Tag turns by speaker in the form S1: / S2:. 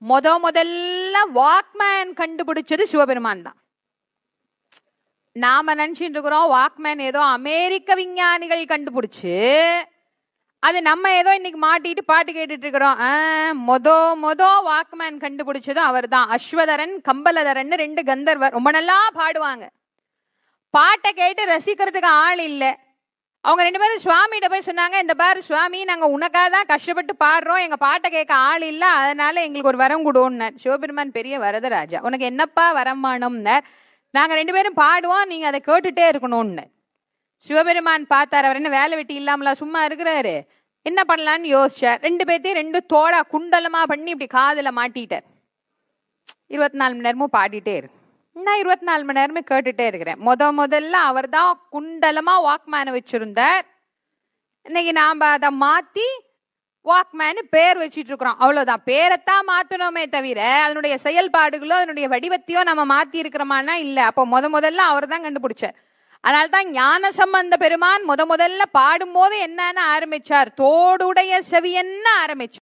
S1: முதல்ல வாக்மேன் கண்டுபிடிச்சது சிவபெருமான் தான். நாம நினைச்சிட்டு இருக்கிறோம் வாக்மேன் ஏதோ அமெரிக்க விஞ்ஞானிகள் கண்டுபிடிச்சு அது நம்ம ஏதோ இன்னைக்கு மாட்டிட்டு பாட்டு கேட்டுட்டு இருக்கிறோம். வாக்மேன் கண்டுபிடிச்சதும் அவர் தான். அஸ்வதரன் கம்பலதரன் 2 கந்தர்வர் ரொம்ப நல்லா பாடுவாங்க. பாட்டை கேட்டு ரசிக்கிறதுக்கு ஆள் இல்லை. அவங்க 2 பேரும் சுவாமிகிட்ட போய் சொன்னாங்க, இந்த பாரு சுவாமி, நாங்க உனக்காக தான் கஷ்டப்பட்டு பாடுறோம், எங்க பாட்டை கேட்க ஆள் இல்லை, அதனால எங்களுக்கு ஒரு வரம் கொடுன்னார். சிவபெருமான் பெரிய வரதராஜா, உனக்கு என்னப்பா வரம் வேணும்னார். நாங்க 2 பேரும் பாடுவோம், நீங்க அதை கேட்டுட்டே இருக்கணும்னு. சிவபெருமான் பார்த்தார், அவர் என்ன வேலை வெட்டி இல்லாமலா சும்மா இருக்கிறாரு, என்ன பண்ணலான்னு யோசிச்சார். 2 பேர்த்தையும் 2 தோடா குண்டலமா பண்ணி இப்படி காதுல மாட்டிட்டார். 24 மணி நேரமும் பாடிட்டே இருக்கு. நான் 24 மணி நேரமே கேட்டுட்டே இருக்கிறேன். முதல்ல அவர் தான் குண்டலமா வாக்மேனை வச்சிருந்தார். இன்னைக்கு நாம அதை மாத்தி வாக்மேனு பேர் வச்சிட்டு இருக்கிறோம், அவ்வளவுதான். பேரைத்தான் மாத்தணுமே தவிர அதனுடைய செயல்பாடுகளோ அதனுடைய வடிவத்தையோ நம்ம மாத்தி இருக்கிறோமானா இல்ல. அப்போ முதல்ல அவர் தான் கண்டுபிடிச்சார். அதனால்தான் ஞான சம்பந்த பெருமான் முதல்ல பாடும்போது என்னன்னு ஆரம்பிச்சார், தோடுடைய செவியன்னு ஆரம்பிச்சார்.